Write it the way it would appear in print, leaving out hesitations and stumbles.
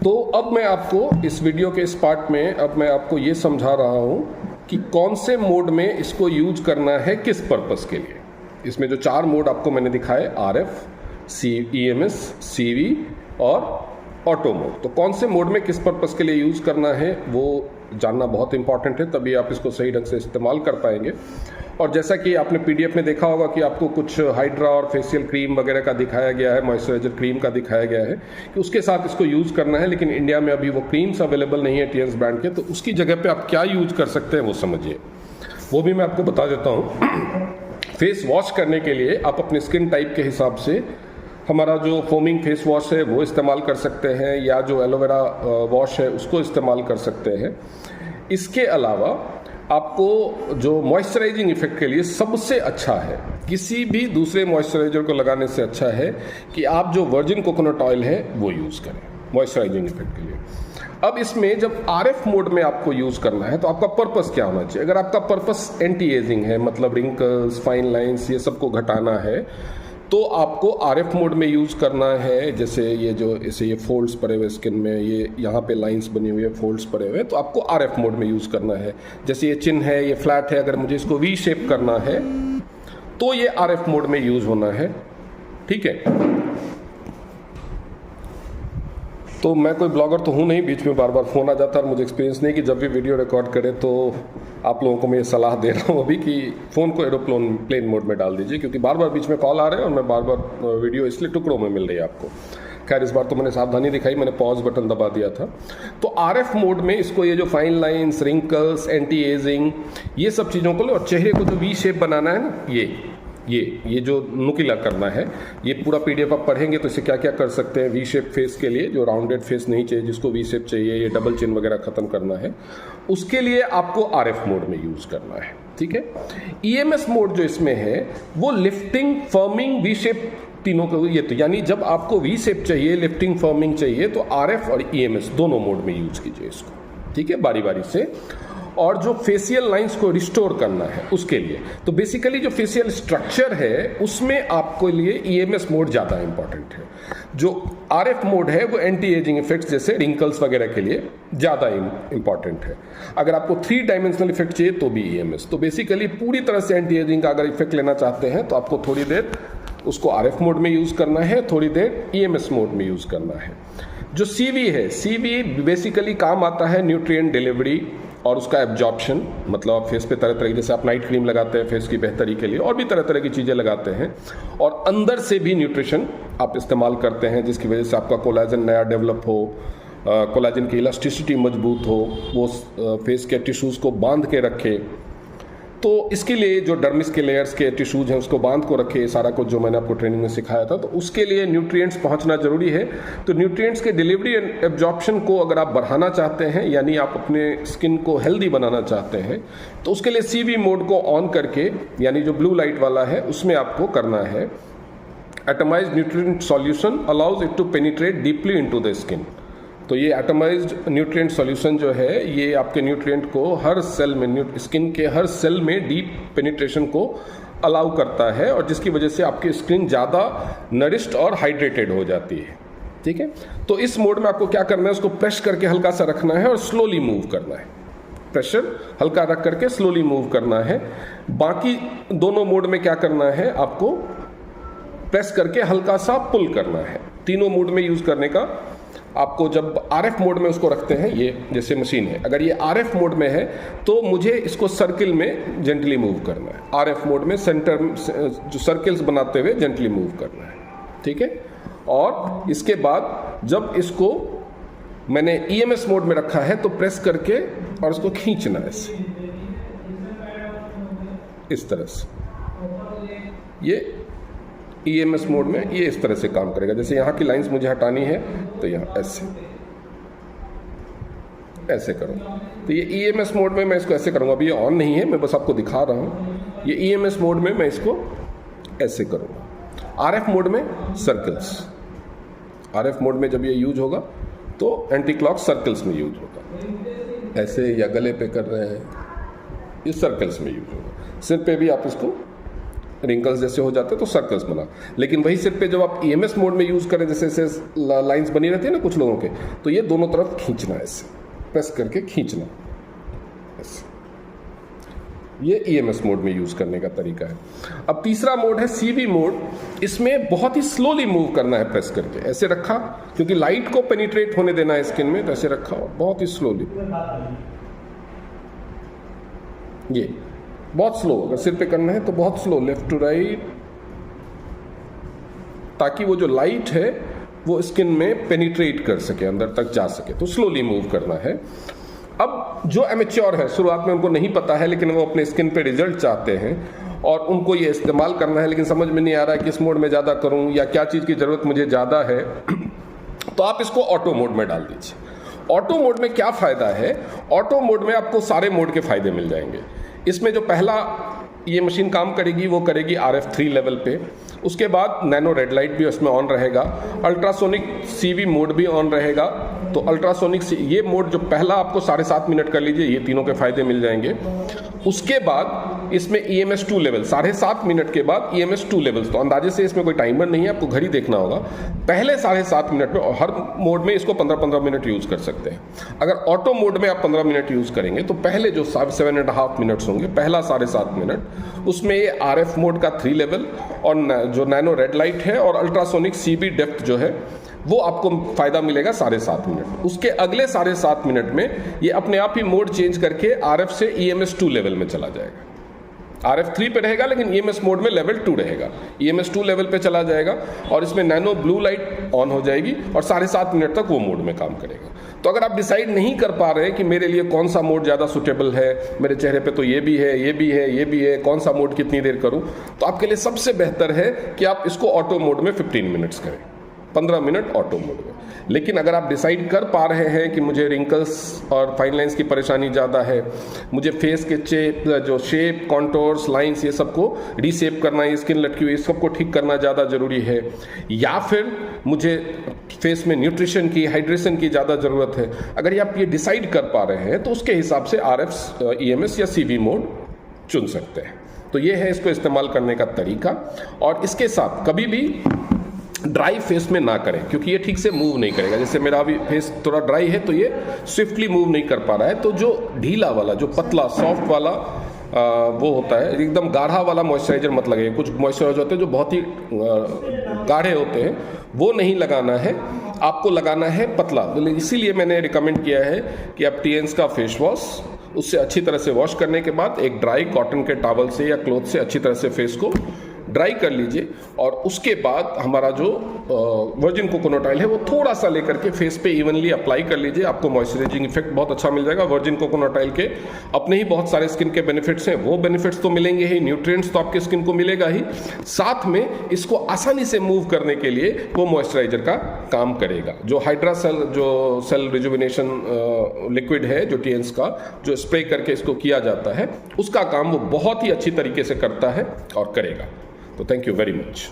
तो अब मैं आपको इस वीडियो के इस पार्ट में अब मैं आपको ये समझा रहा हूँ कि कौन से मोड में इसको यूज करना है, किस पर्पस के लिए। इसमें जो 4 मोड आपको मैंने दिखाए, RF, EMS, CV और ऑटो मोड, तो कौन से मोड में किस पर्पस के लिए यूज़ करना है वो जानना बहुत इंपॉर्टेंट है, तभी आप इसको सही ढंग से इस्तेमाल कर पाएंगे। और जैसा कि आपने PDF में देखा होगा कि आपको कुछ हाइड्रा और फेशियल क्रीम वगैरह का दिखाया गया है, मॉइस्चराइजर क्रीम का दिखाया गया है कि उसके साथ इसको यूज़ करना है, लेकिन इंडिया में अभी वो क्रीम्स अवेलेबल नहीं है TNS ब्रांड के, तो उसकी जगह पे आप क्या यूज कर सकते हैं वो समझिए, वो भी मैं आपको बता देता हूँ। फेस वॉश करने के लिए आप अपने स्किन टाइप के हिसाब से हमारा जो फोमिंग फेस वॉश है वो इस्तेमाल कर सकते हैं, या जो एलोवेरा वॉश है उसको इस्तेमाल कर सकते हैं। इसके अलावा आपको जो मॉइस्चराइजिंग इफेक्ट के लिए सबसे अच्छा है, किसी भी दूसरे मॉइस्चराइजर को लगाने से अच्छा है कि आप जो वर्जिन कोकोनट ऑयल है वो यूज़ करें मॉइस्चराइजिंग इफेक्ट के लिए। अब इसमें जब RF मोड में आपको यूज़ करना है तो आपका पर्पस क्या होना चाहिए। अगर आपका पर्पस एंटी एजिंग है, मतलब रिंकल्स, फाइन लाइंस, ये सबको घटाना है, तो आपको RF मोड में यूज़ करना है। जैसे ये फोल्ड्स पड़े हुए स्किन में, ये यहाँ पे लाइंस बनी हुई है, फोल्ड्स पड़े हुए, तो आपको RF मोड में यूज़ करना है। जैसे ये चिन है, ये फ्लैट है, अगर मुझे इसको V शेप करना है तो ये RF मोड में यूज़ होना है, ठीक है। तो मैं कोई ब्लॉगर तो हूँ नहीं, बीच में बार बार फ़ोन आ जाता है और मुझे एक्सपीरियंस नहीं कि जब भी वीडियो रिकॉर्ड करें तो आप लोगों को मैं ये सलाह दे रहा हूँ अभी कि फ़ोन को एरोप्लेन मोड में डाल दीजिए, क्योंकि बार बार बीच में कॉल आ रहे हैं और मैं बार बार वीडियो इसलिए टुकड़ों में मिल रही है आपको। खैर इस बार तो मैंने सावधानी दिखाई, मैंने पॉज बटन दबा दिया था। तो RF मोड में इसको ये जो fine lines, wrinkles, anti ageing, ये सब चीज़ों को लो, और चेहरे को जो V शेप बनाना है ना, ये जो नुकीला करना है, ये पूरा PDF आप पढ़ेंगे तो इसे क्या क्या कर सकते हैं। V शेप फेस के लिए, जो राउंडेड फेस नहीं चाहिए, जिसको V शेप चाहिए, ये डबल चिन वगैरह खत्म करना है, उसके लिए आपको RF मोड में यूज करना है, ठीक है। EMS मोड जो इसमें है वो लिफ्टिंग, फर्मिंग, V शेप तीनों को, ये तो यानी जब आपको V शेप चाहिए, लिफ्टिंग, फर्मिंग चाहिए तो RF और EMS दोनों मोड में यूज कीजिए इसको, ठीक है, बारी बारी से। और जो फेशियल लाइंस को रिस्टोर करना है उसके लिए, तो बेसिकली जो फेशियल स्ट्रक्चर है उसमें आपको लिए EMS मोड ज़्यादा इंपॉर्टेंट है। जो RF मोड है वो एंटी एजिंग इफेक्ट्स जैसे रिंकल्स वगैरह के लिए ज़्यादा इंपॉर्टेंट है। अगर आपको 3 डायमेंशनल इफेक्ट चाहिए तो भी EMS। तो बेसिकली पूरी तरह से एंटी एजिंग का अगर इफेक्ट लेना चाहते हैं तो आपको थोड़ी देर उसको RF मोड में यूज़ करना है, थोड़ी देर EMS मोड में यूज़ करना है। जो CV है, CV बेसिकली काम आता है न्यूट्रिएंट डिलीवरी और उसका एब्जॉर्प्शन, मतलब आप फेस पे तरह तरह की, जैसे आप नाइट क्रीम लगाते हैं फेस की बेहतरी के लिए, और भी तरह तरह की चीज़ें लगाते हैं, और अंदर से भी न्यूट्रिशन आप इस्तेमाल करते हैं जिसकी वजह से आपका कोलाजन नया डेवलप हो, कोलाजन की इलास्टिसिटी मजबूत हो, वो फेस के टिश्यूज़ को बांध के रखे। तो इसके लिए जो डर्मिस के लेयर्स के टिश्यूज हैं उसको बांध को रखे, सारा कुछ जो मैंने आपको ट्रेनिंग में सिखाया था, तो उसके लिए न्यूट्रिएंट्स पहुंचना जरूरी है। तो न्यूट्रिएंट्स के डिलीवरी एंड एब्जॉर्प्शन को अगर आप बढ़ाना चाहते हैं, यानी आप अपने स्किन को हेल्दी बनाना चाहते हैं, तो उसके लिए CV मोड को ऑन करके, यानी जो ब्लू लाइट वाला है उसमें आपको करना है। Atomised nutrient solution allows it to penetrate deeply into the skin. तो ये एटमाइज्ड न्यूट्रिएंट सॉल्यूशन जो है ये आपके न्यूट्रिएंट को हर सेल में, स्किन के हर सेल में डीप पेनिट्रेशन को अलाउ करता है, और जिसकी वजह से आपकी स्किन ज़्यादा नरिश्ड और हाइड्रेटेड हो जाती है, ठीक है। तो इस मोड में आपको क्या करना है, उसको प्रेस करके हल्का सा रखना है और स्लोली मूव करना है। प्रेशर हल्का रख करके स्लोली मूव करना है। बाकी दोनों मोड में क्या करना है, आपको प्रेस करके हल्का सा पुल करना है। तीनों मोड में यूज करने का आपको, जब RF मोड में उसको रखते हैं, ये जैसे मशीन है, अगर ये RF मोड में है तो मुझे इसको सर्किल में जेंटली मूव करना है। RF मोड में सेंटर जो सर्किल्स बनाते हुए जेंटली मूव करना है, ठीक है। और इसके बाद जब इसको मैंने EMS मोड में रखा है तो प्रेस करके और उसको खींचना है इस तरह से। ये EMS मोड में ये इस तरह से काम करेगा। जैसे यहाँ की लाइंस मुझे हटानी है तो यहाँ ऐसे करो, तो ये EMS मोड में मैं इसको ऐसे करूँगा। अभी ये ऑन नहीं है, मैं बस आपको दिखा रहा हूँ। ये EMS मोड में मैं इसको ऐसे करूँगा। RF मोड में सर्कल्स, RF मोड में जब ये यूज होगा तो एंटी क्लॉक सर्कल्स में यूज होगा। ऐसे या गले पे कर रहे हैं, ये सर्कल्स में यूज होगा। सिर पे भी आप इसको रिंकल्स जैसे हो जाते हैं तो सर्कल्स बना। लेकिन वही सिर पे जब आप EMS मोड में यूज़ करें, जैसे लाइंस बनी रहती है ना कुछ लोगों के, तो ये दोनों तरफ खींचना है, ऐसे प्रेस करके खींचना ऐसे। ये EMS मोड में यूज़ करने का तरीका है। अब तीसरा मोड है CV मोड। इसमें बहुत ही स्लोली मूव करना है, प्रेस करके ऐसे रखा, क्योंकि लाइट को पेनिट्रेट होने देना है स्किन में, तो ऐसे रखा और बहुत ही स्लोली, ये बहुत स्लो, अगर सिर पे करना है तो बहुत स्लो, लेफ्ट टू राइट, ताकि वो जो लाइट है वो स्किन में पेनिट्रेट कर सके, अंदर तक जा सके, तो स्लोली मूव करना है। अब जो एमेच्योर है, शुरुआत में उनको नहीं पता है, लेकिन वो अपने स्किन पे रिजल्ट चाहते हैं और उनको ये इस्तेमाल करना है, लेकिन समझ में नहीं आ रहा है किस मोड में ज़्यादा करूं या क्या चीज़ की ज़रूरत मुझे ज़्यादा है, तो आप इसको ऑटो मोड में डाल दीजिए। ऑटो मोड में क्या फ़ायदा है? ऑटो मोड में आपको सारे मोड के फ़ायदे मिल जाएंगे। इसमें जो पहला ये मशीन काम करेगी वो करेगी RF3 लेवल पे, उसके बाद नैनो रेड लाइट भी उसमें ऑन रहेगा, अल्ट्रासोनिक CV मोड भी ऑन रहेगा। तो अल्ट्रासोनिक ये मोड जो पहला आपको 7.5 मिनट कर लीजिए, ये तीनों के फायदे मिल जाएंगे। उसके बाद इसमें EMS2 लेवल, 7.5 मिनट के बाद EMS2 लेवल्स, तो अंदाजे से इसमें कोई टाइमर नहीं है, आपको घड़ी देखना होगा। पहले 7.5 मिनट में, और हर मोड में इसको 15-15 मिनट यूज़ कर सकते हैं। अगर ऑटो मोड में आप 15 मिनट यूज़ करेंगे तो पहले जो 7.5 मिनट्स होंगे, पहला 7.5 मिनट, उसमें ये RF मोड का 3 लेवल और जो नैनो रेड लाइट है और अल्ट्रासोनिक CV डेप्थ जो है वो आपको फ़ायदा मिलेगा 7.5 मिनट। उसके अगले 7.5 मिनट में ये अपने आप ही मोड चेंज करके RF से EMS2 लेवल में चला जाएगा। RF3 पे रहेगा लेकिन EMS मोड में लेवल 2 रहेगा, EMS2 लेवल पे चला जाएगा और इसमें नैनो ब्लू लाइट ऑन हो जाएगी और 7.5 मिनट तक वो मोड में काम करेगा। तो अगर आप डिसाइड नहीं कर पा रहे हैं कि मेरे लिए कौन सा मोड ज़्यादा सूटेबल है, मेरे चेहरे पे तो ये भी है, ये भी है, ये भी है, कौन सा मोड कितनी देर करूं, तो आपके लिए सबसे बेहतर है कि आप इसको ऑटो मोड में 15 मिनट्स करें, 15 मिनट ऑटो मोड में। लेकिन अगर आप डिसाइड कर पा रहे हैं कि मुझे रिंकल्स और फाइन लाइंस की परेशानी ज़्यादा है, मुझे फेस के जो शेप, कॉन्टोर्स, लाइंस, ये सबको रीसेप करना है, स्किन लटकी हुई, सबको ठीक करना ज़्यादा ज़रूरी है, या फिर मुझे फेस में न्यूट्रिशन की, हाइड्रेशन की ज़्यादा ज़रूरत है, अगर आप ये डिसाइड कर पा रहे हैं तो उसके हिसाब से RF, EMS या CV मोड चुन सकते हैं। तो ये है इसको इस्तेमाल करने का तरीका। और इसके साथ कभी भी ड्राई फेस में ना करें, क्योंकि ये ठीक से मूव नहीं करेगा। जैसे मेरा अभी फेस थोड़ा ड्राई है तो ये स्विफ्टली मूव नहीं कर पा रहा है, तो जो ढीला वाला, जो पतला सॉफ्ट वाला वो होता है, एकदम गाढ़ा वाला मॉइस्चराइजर मत लगे। कुछ मॉइस्चराइजर होते हैं जो बहुत ही गाढ़े होते हैं, वो नहीं लगाना है, आपको लगाना है पतला। इसीलिए मैंने रिकमेंड किया है कि आप TNS का फेस वॉश, उससे अच्छी तरह से वॉश करने के बाद एक ड्राई कॉटन के टॉवल से या क्लॉथ से अच्छी तरह से फेस को ड्राई कर लीजिए, और उसके बाद हमारा जो वर्जिन कोकोनट ऑयल है वो थोड़ा सा लेकर के फेस पे इवनली अप्लाई कर लीजिए। आपको मॉइस्चराइजिंग इफेक्ट बहुत अच्छा मिल जाएगा। वर्जिन कोकोनट ऑयल के अपने ही बहुत सारे स्किन के बेनिफिट्स हैं, वो बेनिफिट्स तो मिलेंगे ही, न्यूट्रिएंट्स तो आपके स्किन को मिलेगा ही, साथ में इसको आसानी से मूव करने के लिए वो मॉइस्चराइजर का काम करेगा। जो हाइड्रा सेल, जो सेल रिजुविनेशन लिक्विड है, जो TNS का जो स्प्रे करके इसको किया जाता है, उसका काम वो बहुत ही अच्छी तरीके से करता है और करेगा। तो थैंक यू वेरी मच।